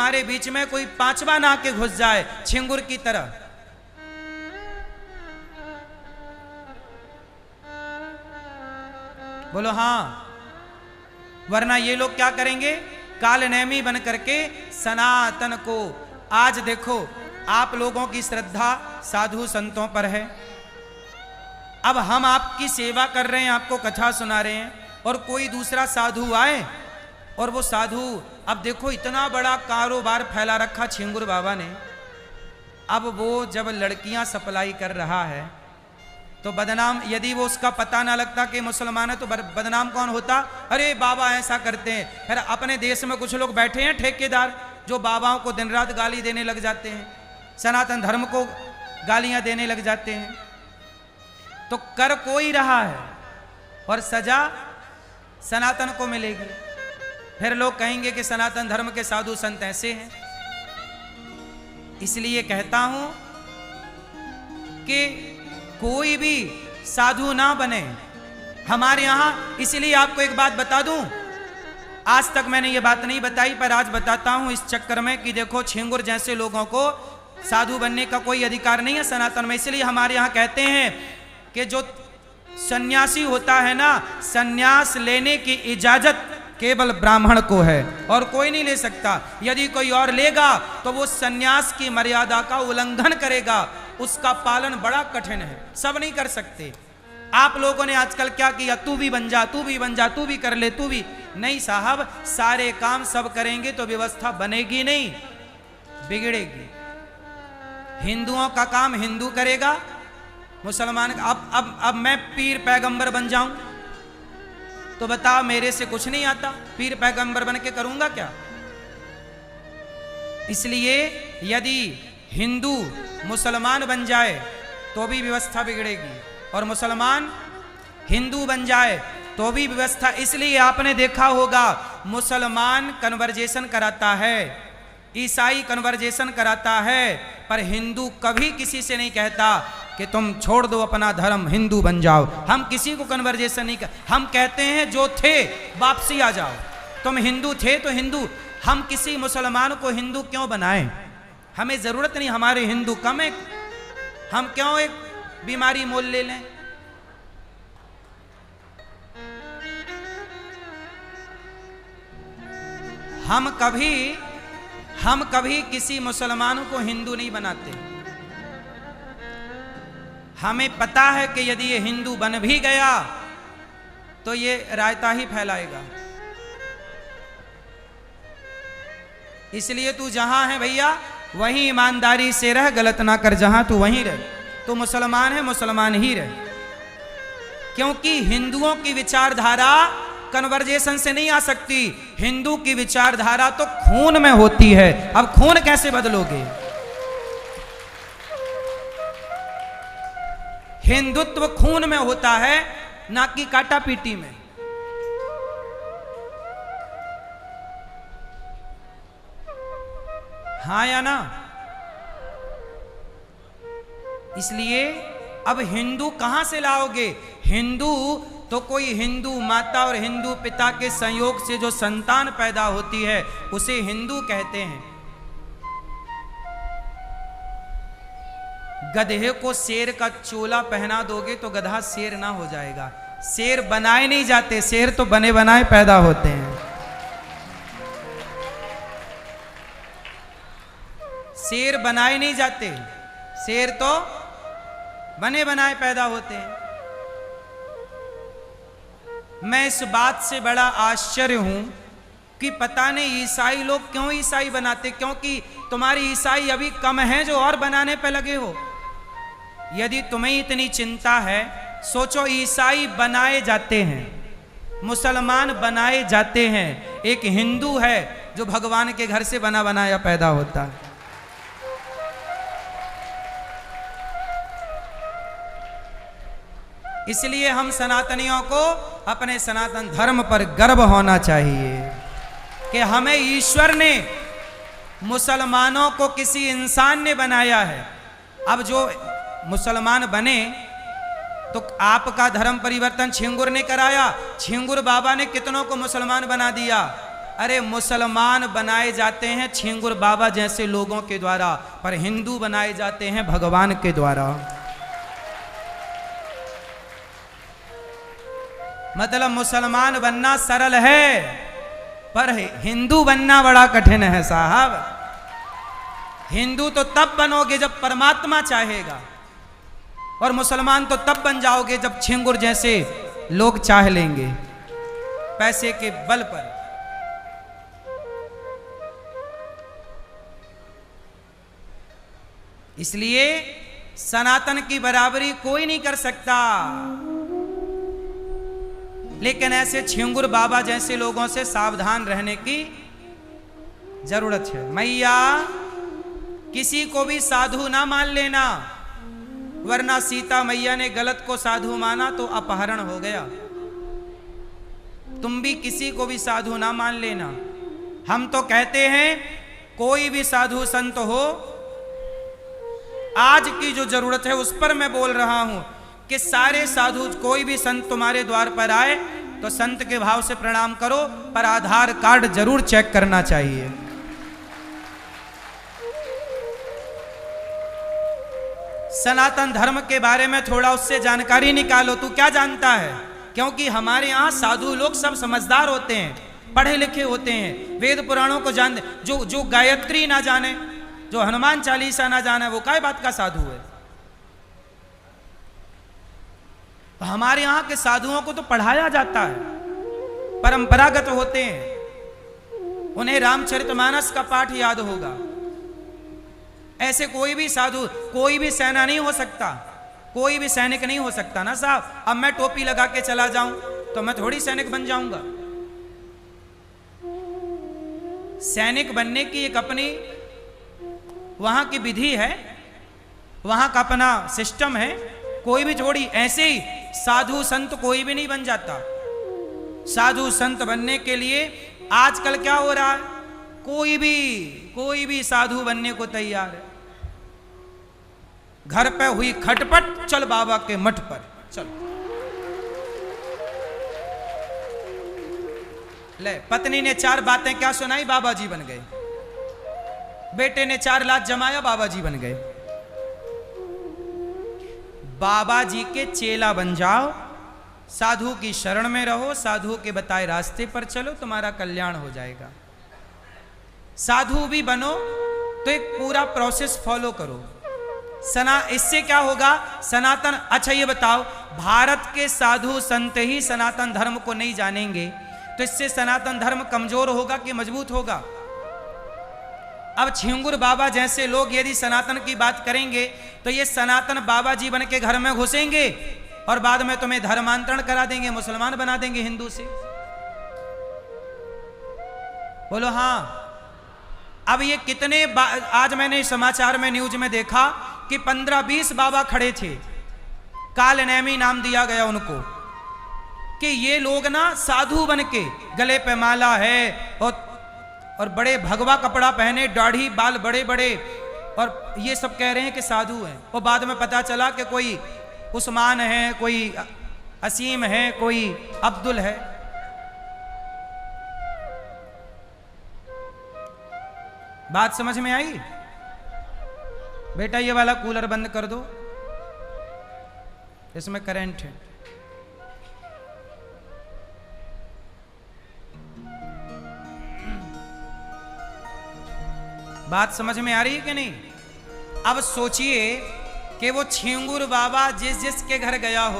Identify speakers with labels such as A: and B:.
A: तुम्हारे बीच में कोई पांचवा ना के घुस जाए छिंगुर की तरह। बोलो हाँ, वरना ये लोग क्या करेंगे, कालनेमी बन करके सनातन को। आज देखो आप लोगों की श्रद्धा साधु संतों पर है, अब हम आपकी सेवा कर रहे हैं, आपको कथा सुना रहे हैं, और कोई दूसरा साधु आए और वो साधु, अब देखो इतना बड़ा कारोबार फैला रखा छिंगुर बाबा ने, अब वो जब लड़कियां सप्लाई कर रहा है तो बदनाम, यदि वो उसका पता ना लगता कि मुसलमान है तो बदनाम कौन होता, अरे बाबा ऐसा करते हैं। फिर अपने देश में कुछ लोग बैठे हैं ठेकेदार जो बाबाओं को दिन रात गाली देने लग जाते हैं, सनातन धर्म को गालियां देने लग जाते हैं, तो कर कोई रहा है और सजा सनातन को मिलेगी। फिर लोग कहेंगे कि सनातन धर्म के साधु संत ऐसे हैं। इसलिए कहता हूं कि कोई भी साधु ना बने हमारे यहां। इसलिए आपको एक बात बता दूं, आज तक मैंने ये बात नहीं बताई पर आज बताता हूं इस चक्कर में कि देखो छिंगुर जैसे लोगों को साधु बनने का कोई अधिकार नहीं है सनातन में। इसलिए हमारे यहां कहते हैं कि जो सन्यासी होता है ना, सन्यास लेने की इजाजत केवल ब्राह्मण को है और कोई नहीं ले सकता। यदि कोई और लेगा तो वो सन्यास की मर्यादा का उल्लंघन करेगा, उसका पालन बड़ा कठिन है, सब नहीं कर सकते। आप लोगों ने आजकल क्या किया, तू भी बन जा, तू भी बन जा, तू भी कर ले, तू भी नहीं। साहब सारे काम सब करेंगे तो व्यवस्था बनेगी नहीं, बिगड़ेगी। हिंदुओं का काम हिंदू करेगा, मुसलमान का। अब मैं पीर पैगंबर बन जाऊं तो बताओ मेरे से कुछ नहीं आता, पीर पैगंबर बन के करूंगा क्या। इसलिए यदि हिंदू मुसलमान बन जाए तो भी व्यवस्था बिगड़ेगी, और मुसलमान हिंदू बन जाए तो भी व्यवस्था। इसलिए आपने देखा होगा मुसलमान कन्वर्जेशन कराता है, ईसाई कन्वर्जेशन कराता है, पर हिंदू कभी किसी से नहीं कहता कि तुम छोड़ दो अपना धर्म, हिंदू बन जाओ। हम किसी को कन्वर्जेशन नहीं कर, हम कहते हैं जो थे वापसी आ जाओ। तुम हिंदू थे तो हिंदू, हम किसी मुसलमान को हिंदू क्यों बनाएं, हमें जरूरत नहीं, हमारे हिंदू कम है, हम क्यों एक बीमारी मोल ले लें। हम कभी किसी मुसलमानों को हिंदू नहीं बनाते। हमें पता है कि यदि ये हिंदू बन भी गया तो ये रायता ही फैलाएगा। इसलिए तू जहां है भैया वहीं ईमानदारी से रह, गलत ना कर, जहां तू वहीं रह। तू मुसलमान है, मुसलमान ही रह, क्योंकि हिंदुओं की विचारधारा कन्वर्जेशन से नहीं आ सकती। हिंदू की विचारधारा तो खून में होती है। अब खून कैसे बदलोगे, हिंदुत्व खून में होता है ना कि काटा पीटी में। हाँ या ना। इसलिए अब हिंदू कहां से लाओगे, हिंदू तो कोई हिंदू माता और हिंदू पिता के संयोग से जो संतान पैदा होती है उसे हिंदू कहते हैं। गधे को शेर का चोला पहना दोगे तो गधा शेर ना हो जाएगा। शेर बनाए नहीं जाते, शेर तो बने बनाए पैदा होते हैं। शेर बनाए नहीं जाते, शेर तो बने बनाए पैदा होते हैं। मैं इस बात से बड़ा आश्चर्य हूं कि पता नहीं ईसाई लोग क्यों ईसाई बनाते, क्योंकि तुम्हारी ईसाई अभी कम है जो और बनाने पे लगे हो। यदि तुम्हें इतनी चिंता है, सोचो ईसाई बनाए जाते हैं, मुसलमान बनाए जाते हैं, एक हिंदू है जो भगवान के घर से बना बनाया पैदा होता है। इसलिए हम सनातनियों को अपने सनातन धर्म पर गर्व होना चाहिए कि हमें ईश्वर ने, मुसलमानों को किसी इंसान ने बनाया है। अब जो मुसलमान बने तो आपका धर्म परिवर्तन छिंगुर ने कराया, छिंगुर बाबा ने कितनों को मुसलमान बना दिया। अरे मुसलमान बनाए जाते हैं छिंगुर बाबा जैसे लोगों के द्वारा, पर हिंदू बनाए जाते हैं भगवान के द्वारा। मतलब मुसलमान बनना सरल है, पर हिंदू बनना बड़ा कठिन है साहब। हिंदू तो तब बनोगे जब परमात्मा चाहेगा, और मुसलमान तो तब बन जाओगे जब छिंगुर जैसे लोग चाह लेंगे पैसे के बल पर। इसलिए सनातन की बराबरी कोई नहीं कर सकता, लेकिन ऐसे छिंगुर बाबा जैसे लोगों से सावधान रहने की जरूरत है। मैया किसी को भी साधु ना मान लेना, वरना सीता मैया ने गलत को साधु माना तो अपहरण हो गया। तुम भी किसी को भी साधु ना मान लेना। हम तो कहते हैं कोई भी साधु संत हो, आज की जो जरूरत है उस पर मैं बोल रहा हूं कि सारे साधु, कोई भी संत तुम्हारे द्वार पर आए तो संत के भाव से प्रणाम करो, पर आधार कार्ड जरूर चेक करना चाहिए। सनातन धर्म के बारे में थोड़ा उससे जानकारी निकालो, तू क्या जानता है? क्योंकि हमारे यहाँ साधु लोग सब समझदार होते हैं, पढ़े लिखे होते हैं, वेद पुराणों को जानते। जो गायत्री ना जाने, जो हनुमान चालीसा ना जाने, वो काय बात का साधु है? तो हमारे यहाँ के साधुओं को तो पढ़ाया जाता है, परंपरागत होते हैं, उन्हें रामचरितमानस का पाठ याद होगा। ऐसे कोई भी साधु, कोई भी सेना नहीं हो सकता, कोई भी सैनिक नहीं हो सकता ना साहब। अब मैं टोपी लगा के चला जाऊं तो मैं थोड़ी सैनिक बन जाऊंगा। सैनिक बनने की एक अपनी वहां की विधि है, वहां का अपना सिस्टम है। कोई भी थोड़ी ऐसे ही साधु संत कोई भी नहीं बन जाता। साधु संत बनने के लिए आजकल क्या हो रहा है, कोई भी साधु बनने को तैयार है। घर पे हुई खटपट, चल बाबा के मठ पर चल। ले, पत्नी ने 4 बातें क्या सुनाई, बाबा जी बन गए। बेटे ने 4 लाख जमाया, बाबा जी बन गए। बाबा जी के चेला बन जाओ, साधु की शरण में रहो, साधु के बताए रास्ते पर चलो, तुम्हारा कल्याण हो जाएगा। साधु भी बनो तो एक पूरा प्रोसेस फॉलो करो। इससे क्या होगा, सनातन। अच्छा ये बताओ, भारत के साधु संत ही सनातन धर्म को नहीं जानेंगे तो इससे सनातन धर्म कमजोर होगा कि मजबूत होगा? अब छिंगुर बाबा जैसे लोग यदि सनातन की बात करेंगे तो ये सनातन बाबा जी बन के घर में घुसेंगे और बाद में तुम्हें धर्मांतरण करा देंगे, मुसलमान बना देंगे हिंदू से। बोलो हाँ। अब ये कितने आज मैंने समाचार में, न्यूज में देखा कि 15-20 बाबा खड़े थे, कालनेमी नाम दिया गया उनको, कि ये लोग ना साधु बन के, गले पे माला है और बड़े भगवा कपड़ा पहने, दाढ़ी बाल बड़े बड़े, और ये सब कह रहे हैं कि साधु हैं। और बाद में पता चला कि कोई उस्मान है, कोई असीम है, कोई अब्दुल है। बात समझ में आई? बेटा ये वाला कूलर बंद कर दो, इसमें करंट है। बात समझ में आ रही है कि नहीं? अब सोचिए कि वो छिंगुर बाबा जिस जिस के घर गया हो,